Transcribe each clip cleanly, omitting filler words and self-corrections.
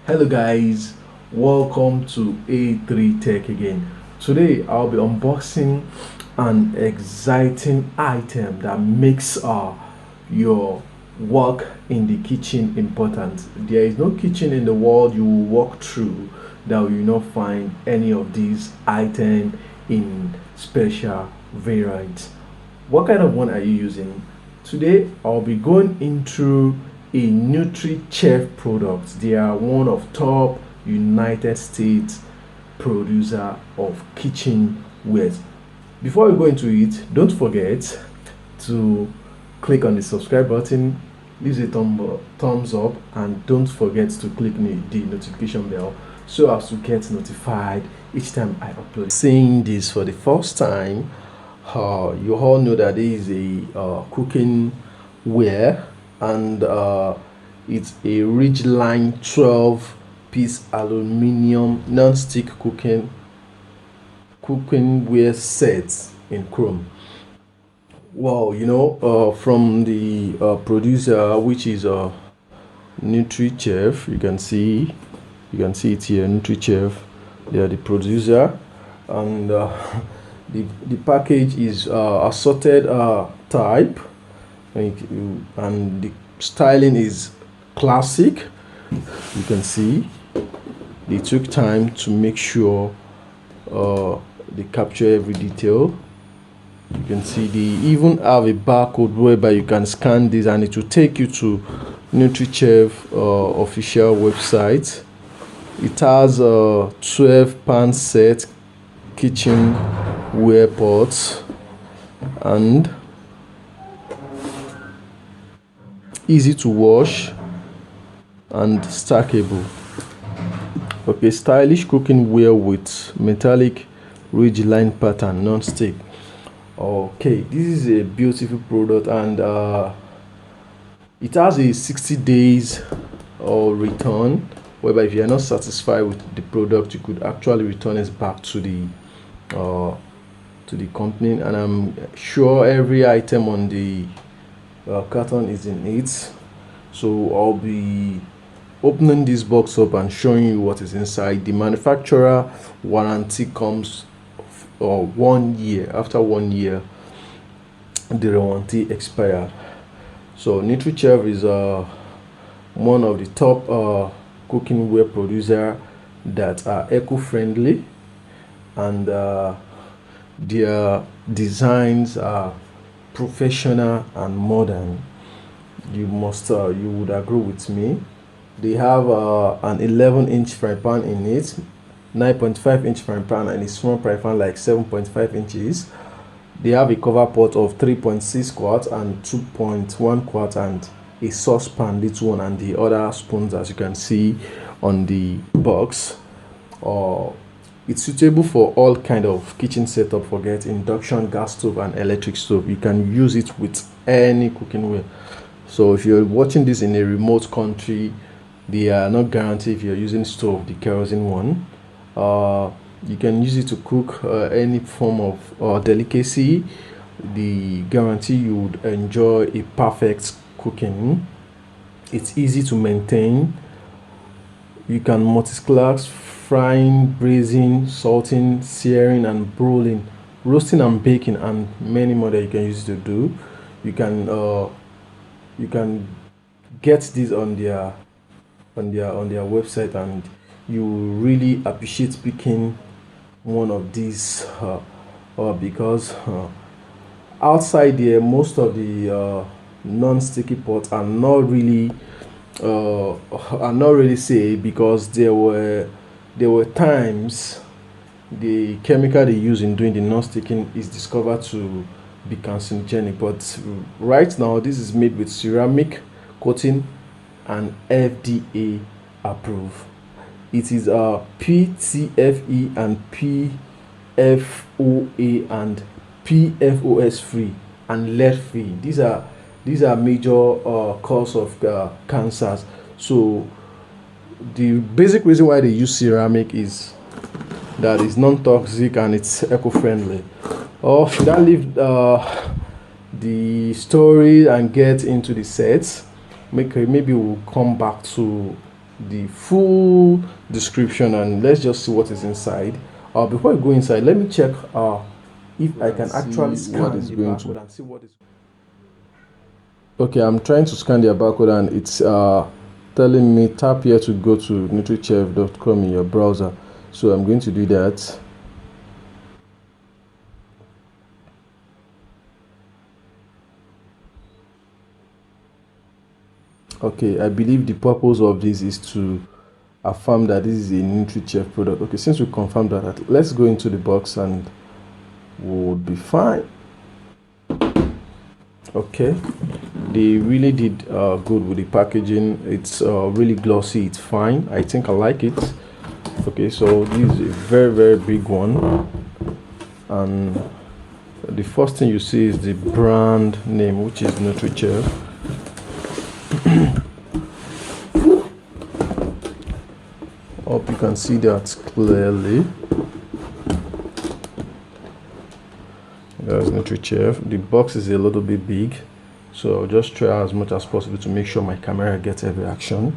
Hello guys, welcome to A3 Tech again. Today I'll be unboxing an exciting item that makes your work in the kitchen important. There is no kitchen in the world you will walk through that will not find any of these items in special variants. What kind of one are you using? Today I'll be going into a Nutrichef product. They are one of top United States producer of kitchenware. Before we go into it, don't forget to click on the subscribe button, leave a thumbs up, and don't forget to click the notification bell so as to get notified each time I upload. Seeing this for the first time, you all know that this is a cooking ware, and it's a Ridgeline 12-piece aluminum non-stick cookware set in chrome. Wow, from the producer, which is Nutrichef. You can see it here, Nutrichef. They are the producer, and the package is assorted type, and the styling is classic. You can see they took time to make sure they capture every detail. You can see they even have a barcode whereby you can scan this and it will take you to Nutrichef official website. It has a 12-pan set kitchenware pots and easy to wash and stackable. Okay, stylish cookware with metallic ridgeline pattern, non-stick. Okay, this is a beautiful product, and it has a 60 days return, whereby if you are not satisfied with the product, you could actually return it back to the company. And I'm sure every item on the carton is in it, so I'll be opening this box up and showing you what is inside. The manufacturer warranty comes 1 year. After 1 year, the warranty expired. So Nutrichef is one of the top cookingware producer that are eco-friendly, and their designs are professional and modern. You would agree with me. They have an 11-inch frying pan in it, 9.5-inch frying pan, and a small frying pan like 7.5 inches. They have a cover pot of 3.6 quarts and 2.1 quarts, and a saucepan, little one, and the other spoons, as you can see on the box. It's suitable for all kind of kitchen setup. Forget induction, gas stove, and electric stove. You can use it with any cookingware. So if you're watching this in a remote country, they are not guaranteed if you're using stove, the kerosene one. You can use it to cook any form of delicacy. The guarantee you would enjoy a perfect cooking. It's easy to maintain. You can multi-class: frying, braising, salting, searing, and broiling, roasting and baking, and many more that you can use it to do. You can get this on their website, and you really appreciate picking one of these because outside there, most of the non-sticky pots are not really safe, because there were times the chemical they use in doing the non-sticking is discovered to be carcinogenic. But right now, this is made with ceramic coating and FDA approved. It is PTFE and PFOA and PFOS free and lead free. These are major cause of cancers. So the basic reason why they use ceramic is that it's non-toxic and it's eco-friendly. Or should I leave the story and get into the sets? Maybe we'll come back to the full description and let's just see what is inside. Before I go inside, let me check if I can actually scan what is going to and see what is. Okay, I'm trying to scan their barcode and it's telling me tap here to go to nutrichef.com in your browser. So I'm going to do that. Okay, I believe the purpose of this is to affirm that this is a Nutrichef product. Okay, since we confirmed that, let's go into the box and we'll be fine. Okay, they really did good with the packaging. It's really glossy, it's fine. I think I like it. Okay, so this is a very big one, and the first thing you see is the brand name, which is Nutrichef. Hope you can see that clearly. There's Nutrichef. The box is a little bit big, so I'll just try as much as possible to make sure my camera gets every action.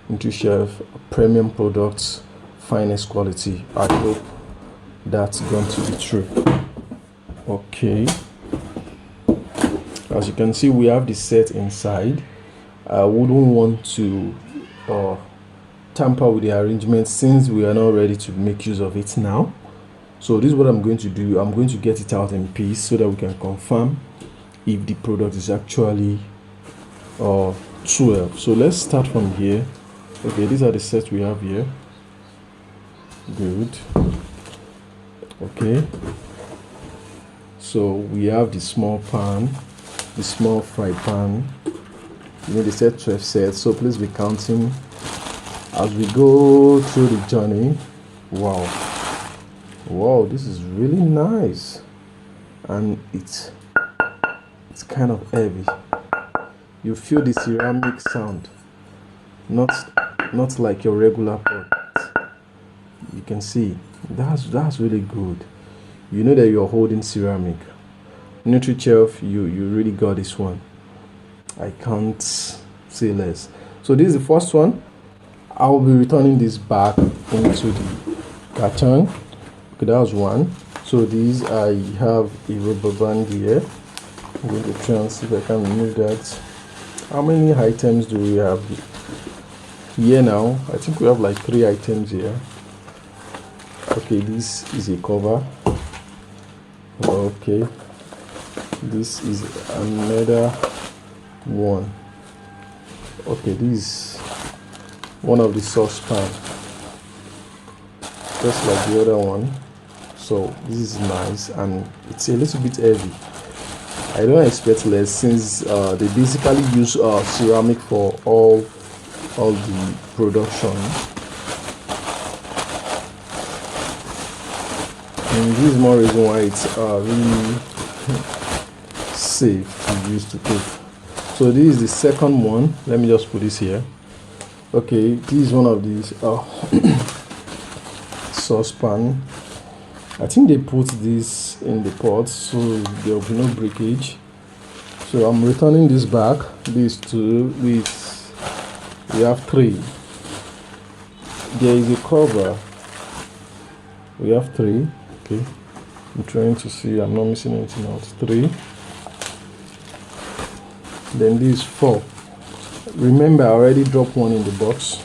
Nutrichef, premium products, finest quality. I hope that's going to be true. Okay, as you can see, we have the set inside. I wouldn't want to tamper with the arrangement since we are not ready to make use of it now. So this is what I'm going to do. I'm going to get it out in piece so that we can confirm if the product is actually 12. So let's start from here. Okay, these are the sets we have here. Good. Okay, so we have the small pan, the small fry pan. You know, they said 12 sets, so please be counting as we go through the journey. Wow, this is really nice, and it's kind of heavy. You feel the ceramic sound, not like your regular pot. You can see that's really good. You know that you're holding ceramic. Nutrichef, you really got this one. I can't say less. So this is the first one. I will be returning this back into the carton. Okay, that was one. So these, I have a rubber band here. I'm going to try and see if I can remove that. How many items do we have here now? I think we have like 3 items here. Okay, this is a cover. Okay, this is another one. Okay, this is one of the saucepan, just like the other one. So this is nice, and it's a little bit heavy. I don't expect less since they basically use ceramic for all the production. And this is more reason why it's really safe to use to cook. So this is the second one. Let me just put this here. Okay, this is one of these saucepan. I think they put this in the pot so there will be no breakage. So I'm returning this back. These two, we have 3. There is a cover. We have 3. Okay, I'm trying to see I'm not missing anything else. 3. Then this 4. Remember, I already dropped one in the box,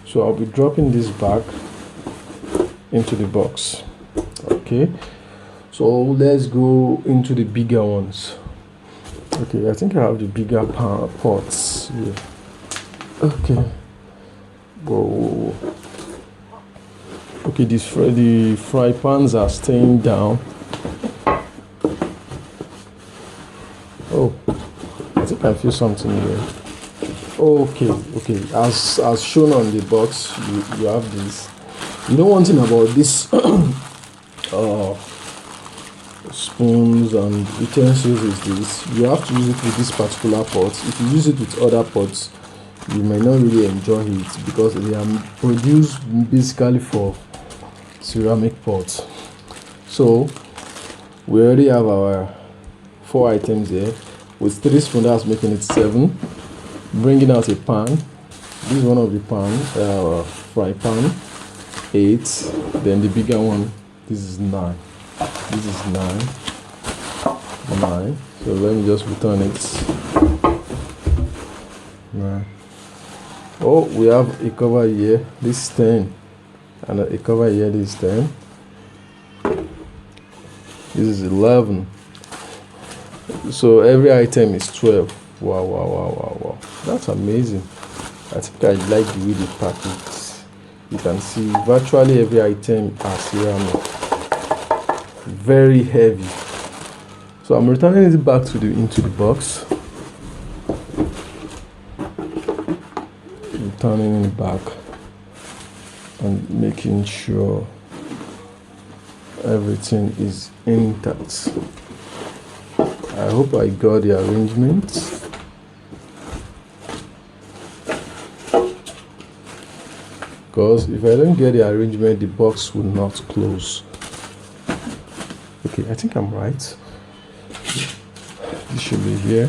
so I'll be dropping this back into the box. Okay, so let's go into the bigger ones. Okay, I think I have the bigger pots here. Okay, whoa. Okay, the fry pans are staying down. Oh, I think I feel something here. Okay, as shown on the box, you have this. You know, one thing about this spoons and utensils is this: you have to use it with this particular pot. If you use it with other pots, you may not really enjoy it because they are produced basically for ceramic pots. So we already have our 4 items here with 3 spoons. That's making it 7. Bringing out a pan. This is one of the fry pan, 8. Then the bigger one, this is 9. This is 9. So let me just return it. 9. Oh, we have a cover here. This is 10, and a cover here. This is 10. This is 11. So every item is 12. Wow. That's amazing. I think I like the way they pack it. You can see virtually every item are ceramic. Very heavy. So I'm returning it back to into the box. Returning it back and making sure everything is intact. I hope I got the arrangement. Because if I don't get the arrangement, the box will not close. Okay, I think I'm right. This should be here.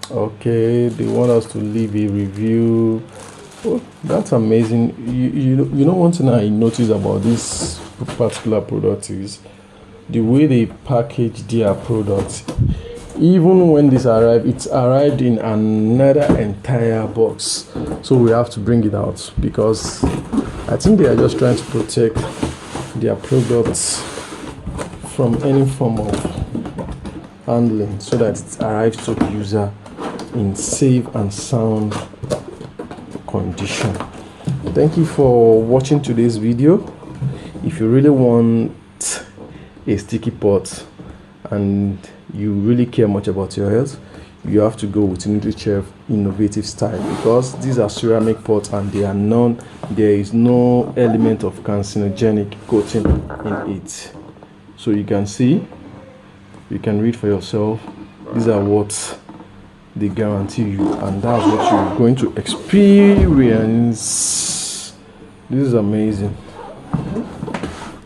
Okay, they want us to leave a review. Oh, that's amazing. You know one thing I noticed about this particular product is the way they package their products. Even when this arrived, it's arrived in another entire box, so we have to bring it out because I think they are just trying to protect their products from any form of handling so that it arrives to the user in safe and sound condition. Thank you for watching today's video. If you really want a sticky pot and you really care much about your health, you have to go with Nutrichef innovative style, because these are ceramic pots and there is no element of carcinogenic coating in it. So you can see, you can read for yourself. These are what they guarantee you, and that's what you're going to experience. This is amazing.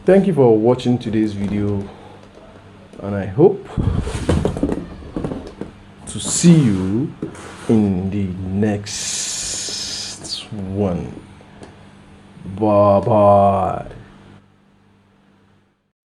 Thank you for watching today's video, and I hope to see you in the next one. Bye bye.